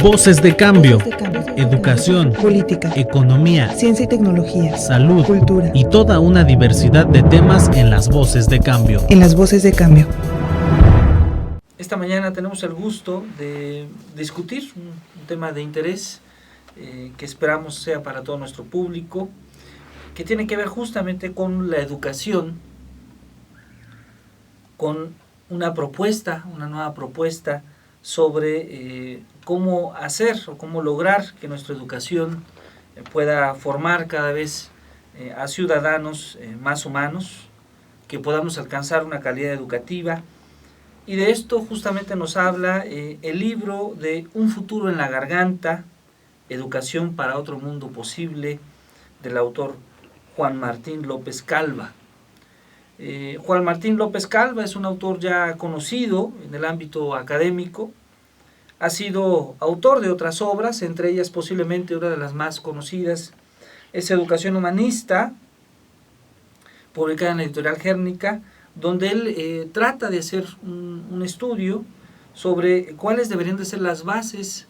Voces de cambio. Educación, política, economía, ciencia y tecnología, salud, cultura y toda una diversidad de temas en las Voces de Cambio. En las Voces de Cambio. Esta mañana tenemos el gusto de discutir un tema de interés que esperamos sea para todo nuestro público, que tiene que ver justamente con la educación, con una nueva propuesta sobre cómo hacer o cómo lograr que nuestra educación pueda formar cada vez a ciudadanos más humanos, que podamos alcanzar una calidad educativa. Y de esto justamente nos habla el libro de Un futuro en la garganta, Educación para otro mundo posible, del autor Juan Martín López Calva. Juan Martín López Calva es un autor ya conocido en el ámbito académico. Ha sido autor de otras obras, entre ellas posiblemente una de las más conocidas es Educación Humanista, publicada en la editorial Gérnica, donde él trata de hacer un estudio sobre cuáles deberían de ser las bases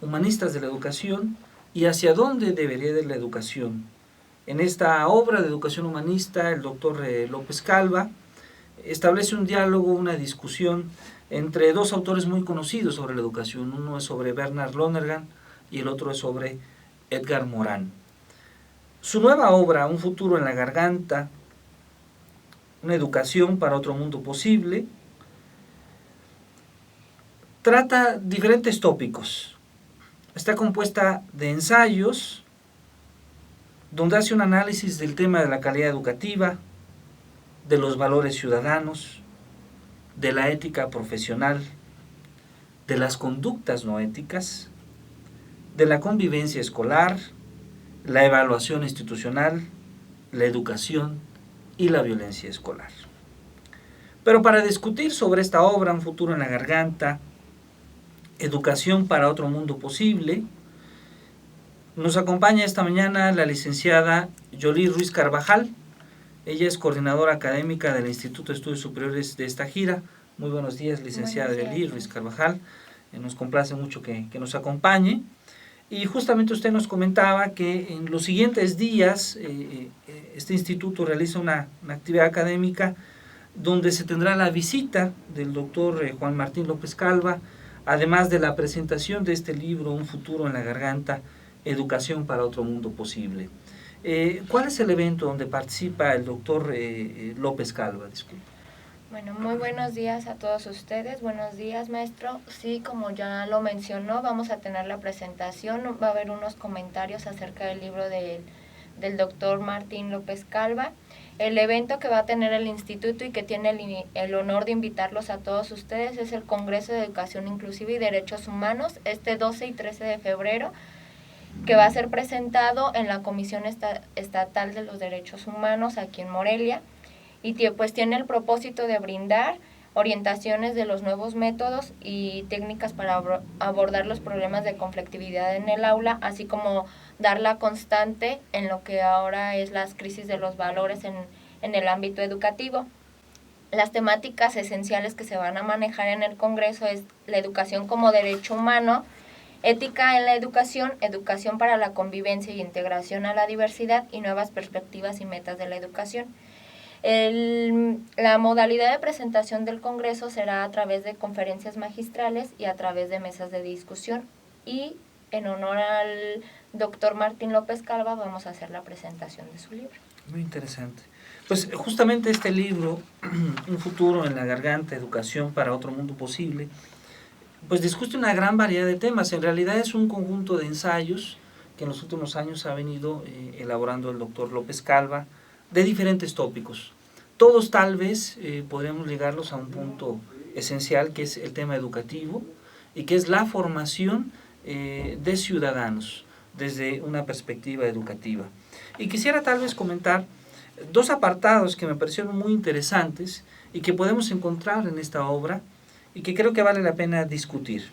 humanistas de la educación y hacia dónde debería ir la educación. En esta obra de Educación Humanista, el doctor López Calva establece un diálogo, una discusión entre dos autores muy conocidos sobre la educación. Uno es sobre Bernard Lonergan y el otro es sobre Edgar Morin. Su nueva obra, Un futuro en la garganta, una educación para otro mundo posible, trata diferentes tópicos. Está compuesta de ensayos donde hace un análisis del tema de la calidad educativa, de los valores ciudadanos, de la ética profesional, de las conductas no éticas, de la convivencia escolar, la evaluación institucional, la educación y la violencia escolar. Pero para discutir sobre esta obra, Un futuro en la garganta, Educación para otro mundo posible, nos acompaña esta mañana la licenciada Yolí Ruiz Carvajal. Ella es coordinadora académica del Instituto de Estudios Superiores de esta gira. Muy buenos días, licenciada Yolí Ruiz Carvajal. Nos complace mucho que nos acompañe. Y justamente usted nos comentaba que en los siguientes días este instituto realiza una actividad académica donde se tendrá la visita del doctor Juan Martín López Calva, además de la presentación de este libro, Un futuro en la garganta, Educación para otro mundo posible. ¿Cuál es el evento donde participa el doctor López Calva? Disculpe. Bueno, muy buenos días a todos ustedes. Buenos días, maestro. Sí, como ya lo mencionó, vamos a tener la presentación. Va a haber unos comentarios acerca del libro del doctor Martín López Calva. El evento que va a tener el instituto y que tiene el honor de invitarlos a todos ustedes es el Congreso de Educación Inclusiva y Derechos Humanos, este 12 y 13 de febrero, que va a ser presentado en la Comisión Estatal de los Derechos Humanos aquí en Morelia, y pues tiene el propósito de brindar orientaciones de los nuevos métodos y técnicas para abordar los problemas de conflictividad en el aula, así como dar la constante en lo que ahora es las crisis de los valores en el ámbito educativo. Las temáticas esenciales que se van a manejar en el Congreso es la educación como derecho humano, ética en la educación, educación para la convivencia y integración a la diversidad y nuevas perspectivas y metas de la educación. La modalidad de presentación del Congreso será a través de conferencias magistrales y a través de mesas de discusión, y en honor al doctor Martín López Calva vamos a hacer la presentación de su libro. Muy interesante. Pues justamente este libro, Un futuro en la garganta, Educación para otro mundo posible, pues discute una gran variedad de temas. En realidad es un conjunto de ensayos que en los últimos años ha venido elaborando el doctor López Calva, de diferentes tópicos. Todos tal vez podríamos ligarlos a un punto esencial, que es el tema educativo y que es la formación de ciudadanos desde una perspectiva educativa. Y quisiera tal vez comentar dos apartados que me parecieron muy interesantes y que podemos encontrar en esta obra y que creo que vale la pena discutir.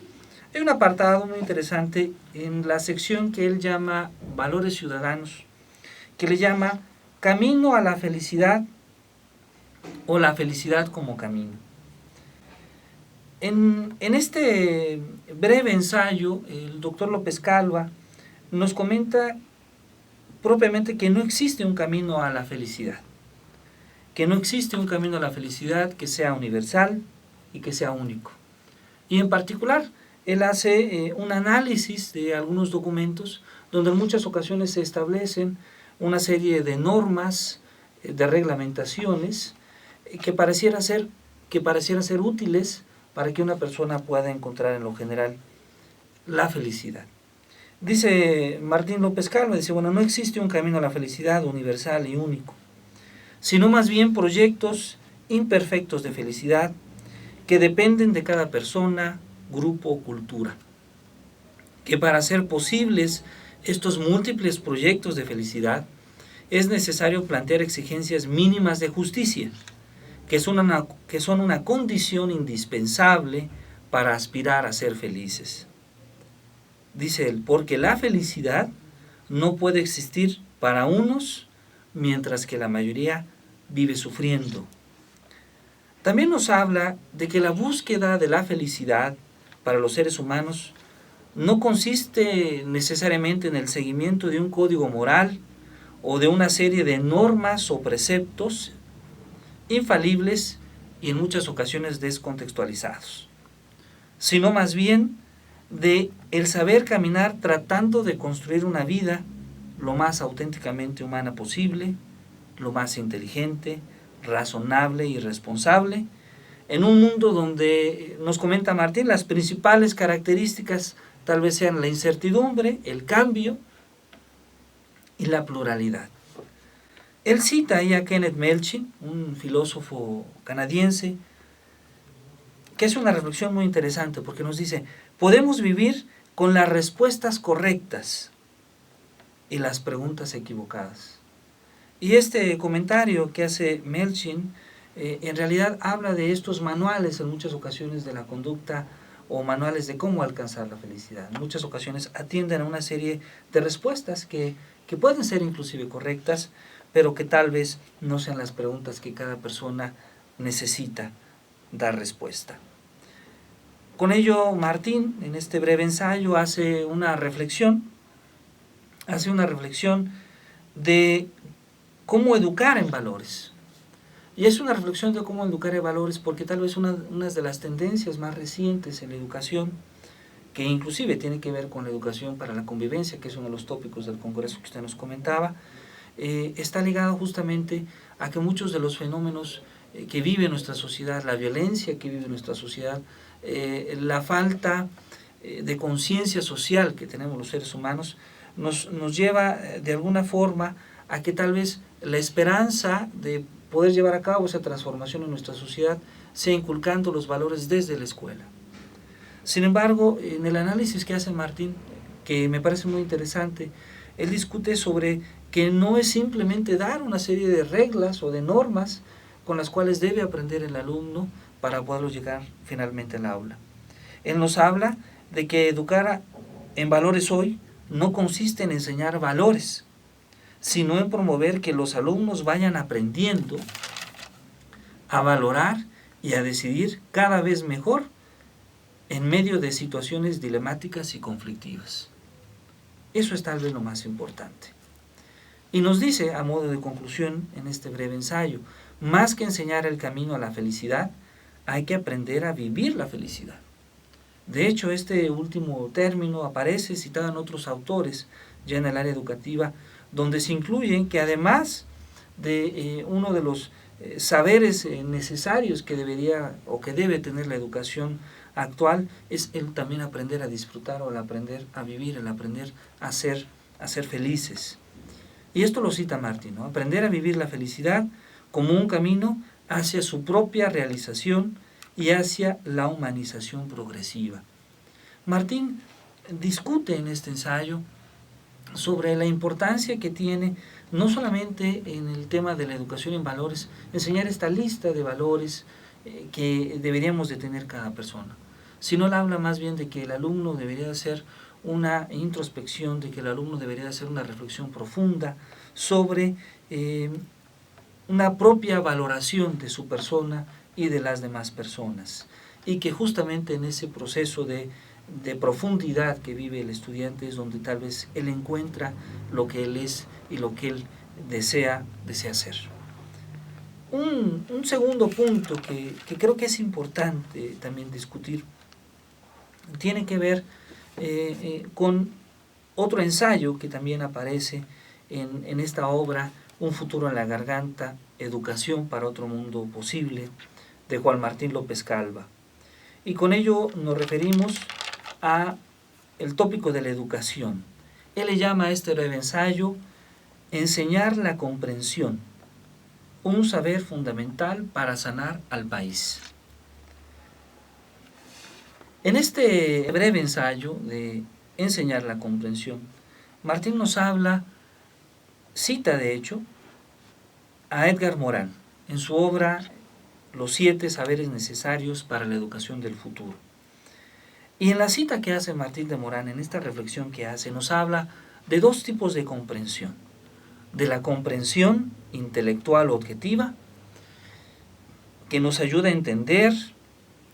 Hay un apartado muy interesante en la sección que él llama Valores Ciudadanos, que le llama Camino a la felicidad o la felicidad como camino. En este breve ensayo, el doctor López Calva nos comenta propiamente que no existe un camino a la felicidad, que no existe un camino a la felicidad que sea universal y que sea único. Y en particular, él hace un análisis de algunos documentos donde en muchas ocasiones se establecen una serie de normas, de reglamentaciones que pareciera ser útiles para que una persona pueda encontrar en lo general la felicidad. Dice Martín López Calva, dice, bueno, no existe un camino a la felicidad universal y único, sino más bien proyectos imperfectos de felicidad que dependen de cada persona, grupo o cultura. Que para ser posibles estos múltiples proyectos de felicidad es necesario plantear exigencias mínimas de justicia, que son una condición indispensable para aspirar a ser felices. Dice él, porque la felicidad no puede existir para unos mientras que la mayoría vive sufriendo. También nos habla de que la búsqueda de la felicidad para los seres humanos no consiste necesariamente en el seguimiento de un código moral o de una serie de normas o preceptos infalibles y en muchas ocasiones descontextualizados, sino más bien de el saber caminar tratando de construir una vida lo más auténticamente humana posible, lo más inteligente, razonable y responsable, en un mundo donde, nos comenta Martín, las principales características tal vez sean la incertidumbre, el cambio y la pluralidad. Él cita ahí a Kenneth Melchin, un filósofo canadiense, que es una reflexión muy interesante porque nos dice, podemos vivir con las respuestas correctas y las preguntas equivocadas. Y este comentario que hace Melchin en realidad habla de estos manuales en muchas ocasiones de la conducta o manuales de cómo alcanzar la felicidad. En muchas ocasiones atienden a una serie de respuestas que pueden ser inclusive correctas, pero que tal vez no sean las preguntas que cada persona necesita dar respuesta. Con ello, Martín, en este breve ensayo, hace una reflexión de cómo educar en valores. Y es una reflexión de cómo educar en valores porque tal vez una de las tendencias más recientes en la educación, que inclusive tiene que ver con la educación para la convivencia, que es uno de los tópicos del congreso que usted nos comentaba, está ligado justamente a que muchos de los fenómenos que vive nuestra sociedad, la violencia que vive nuestra sociedad, la falta de conciencia social que tenemos los seres humanos, nos lleva de alguna forma a que tal vez la esperanza de poder llevar a cabo esa transformación en nuestra sociedad sea inculcando los valores desde la escuela. Sin embargo, en el análisis que hace Martín, que me parece muy interesante, él discute sobre que no es simplemente dar una serie de reglas o de normas con las cuales debe aprender el alumno para poderlo llegar finalmente al aula. Él nos habla de que educar en valores hoy no consiste en enseñar valores, sino en promover que los alumnos vayan aprendiendo a valorar y a decidir cada vez mejor en medio de situaciones dilemáticas y conflictivas. Eso es tal vez lo más importante. Y nos dice, a modo de conclusión en este breve ensayo, más que enseñar el camino a la felicidad, hay que aprender a vivir la felicidad. De hecho, este último término aparece citado en otros autores, ya en el área educativa, donde se incluyen que además de uno de los saberes necesarios que debería o que debe tener la educación actual, es el también aprender a disfrutar o el aprender a vivir, el aprender a ser felices. Y esto lo cita Martín, ¿no? Aprender a vivir la felicidad como un camino hacia su propia realización y hacia la humanización progresiva. Martín discute en este ensayo sobre la importancia que tiene no solamente en el tema de la educación en valores, enseñar esta lista de valores que deberíamos de tener cada persona, sino él habla más bien de que el alumno debería hacer una introspección, de que el alumno debería hacer una reflexión profunda sobre una propia valoración de su persona y de las demás personas. y que justamente en ese proceso de profundidad que vive el estudiante es donde tal vez él encuentra lo que él es y lo que él desea ser. Un segundo punto que creo que es importante también discutir tiene que ver con otro ensayo que también aparece en esta obra, Un futuro en la garganta, educación para otro mundo posible, de Juan Martín López Calva. Y con ello nos referimos a el tópico de la educación. Él le llama a este breve ensayo Enseñar la comprensión, un saber fundamental para sanar al país. En este breve ensayo de Enseñar la comprensión, Martín nos habla, cita de hecho, a Edgar Morin en su obra Los 7 saberes necesarios para la educación del futuro. Y en la cita que hace Martín de Morin, en esta reflexión que hace, nos habla de dos tipos de comprensión. De la comprensión intelectual objetiva, que nos ayuda a entender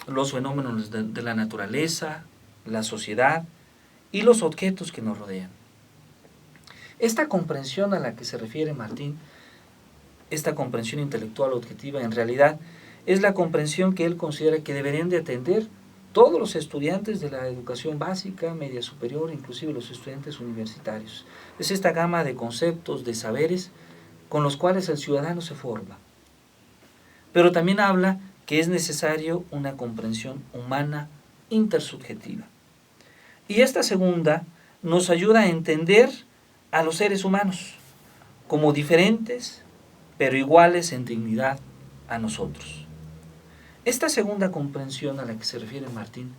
los fenómenos de la naturaleza, la sociedad y los objetos que nos rodean. Esta comprensión a la que se refiere Martín, esta comprensión intelectual objetiva, en realidad es la comprensión que él considera que deberían de atender todos los estudiantes de la educación básica, media superior, inclusive los estudiantes universitarios. Es esta gama de conceptos, de saberes, con los cuales el ciudadano se forma. Pero también habla que es necesario una comprensión humana intersubjetiva. Y esta segunda nos ayuda a entender a los seres humanos como diferentes, pero iguales en dignidad a nosotros. Esta segunda comprensión a la que se refiere Martín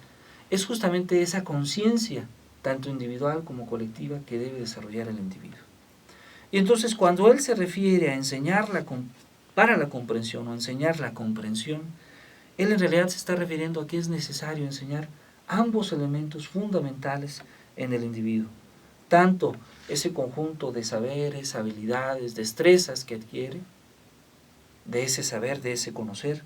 es justamente esa conciencia, tanto individual como colectiva, que debe desarrollar el individuo. Y entonces cuando él se refiere a enseñar para la comprensión o enseñar la comprensión, él en realidad se está refiriendo a que es necesario enseñar ambos elementos fundamentales en el individuo, tanto ese conjunto de saberes, habilidades, destrezas que adquiere, de ese saber, de ese conocer,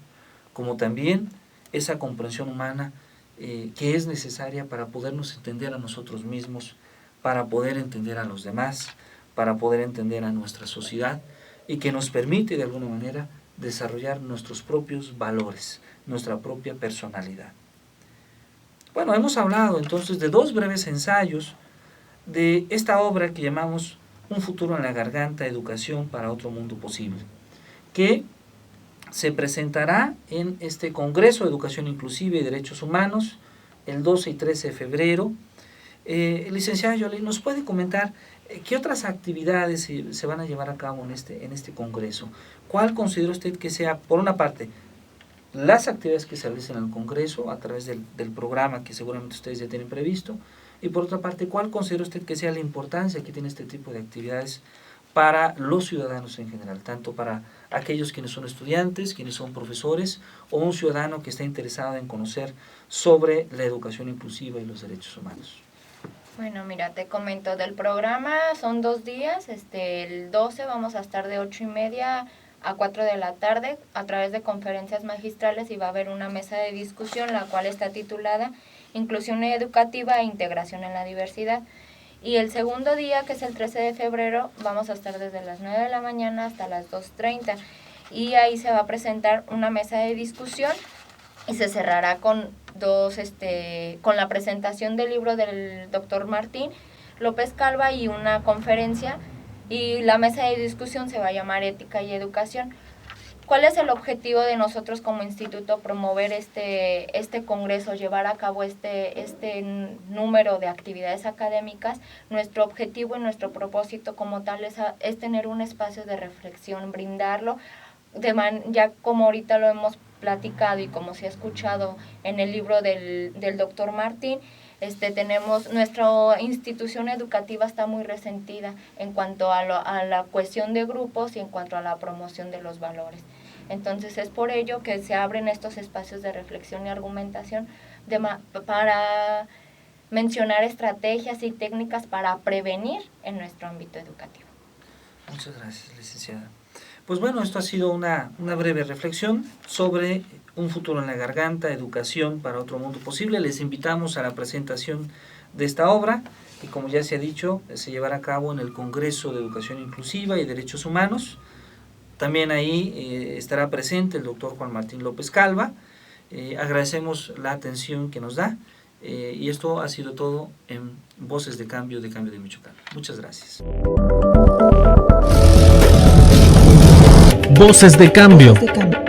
como también esa comprensión humana que es necesaria para podernos entender a nosotros mismos, para poder entender a los demás, para poder entender a nuestra sociedad y que nos permite de alguna manera desarrollar nuestros propios valores, nuestra propia personalidad. Bueno, hemos hablado entonces de dos breves ensayos de esta obra que llamamos Un futuro en la garganta, educación para otro mundo posible, que se presentará en este Congreso de Educación Inclusiva y Derechos Humanos el 12 y 13 de febrero. Licenciada Yoli, ¿nos puede comentar qué otras actividades se van a llevar a cabo en este Congreso? ¿Cuál considera usted que sea, por una parte, las actividades que se realicen en el Congreso a través del programa que seguramente ustedes ya tienen previsto? Y por otra parte, ¿cuál considera usted que sea la importancia que tiene este tipo de actividades para los ciudadanos en general, tanto para aquellos quienes son estudiantes, quienes son profesores, o un ciudadano que está interesado en conocer sobre la educación inclusiva y los derechos humanos? Bueno, mira, te comento del programa, son 2 días, el 12 vamos a estar de 8:30 a 4 de la tarde a través de conferencias magistrales y va a haber una mesa de discusión, la cual está titulada Inclusión Educativa e Integración en la Diversidad. Y el segundo día, que es el 13 de febrero, vamos a estar desde las 9 de la mañana hasta las 2:30. Y ahí se va a presentar una mesa de discusión y se cerrará con con la presentación del libro del doctor Martín López Calva y una conferencia. Y la mesa de discusión se va a llamar Ética y Educación. ¿Cuál es el objetivo de nosotros como instituto? Promover este congreso, llevar a cabo este número de actividades académicas. Nuestro objetivo y nuestro propósito como tal es tener un espacio de reflexión, brindarlo, ya como ahorita lo hemos platicado y como se ha escuchado en el libro del doctor Martín, tenemos, nuestra institución educativa está muy resentida en cuanto a la cohesión de grupos y en cuanto a la promoción de los valores. Entonces es por ello que se abren estos espacios de reflexión y argumentación para mencionar estrategias y técnicas para prevenir en nuestro ámbito educativo. Muchas gracias, licenciada. Pues bueno, esto ha sido una breve reflexión sobre un futuro en la garganta, educación para otro mundo posible. Les invitamos a la presentación de esta obra, que como ya se ha dicho, se llevará a cabo en el Congreso de Educación Inclusiva y Derechos Humanos. También ahí estará presente el doctor Juan Martín López Calva. Agradecemos la atención que nos da y esto ha sido todo en Voces de Cambio de Michoacán. Muchas gracias. Voces de Cambio. De cambio.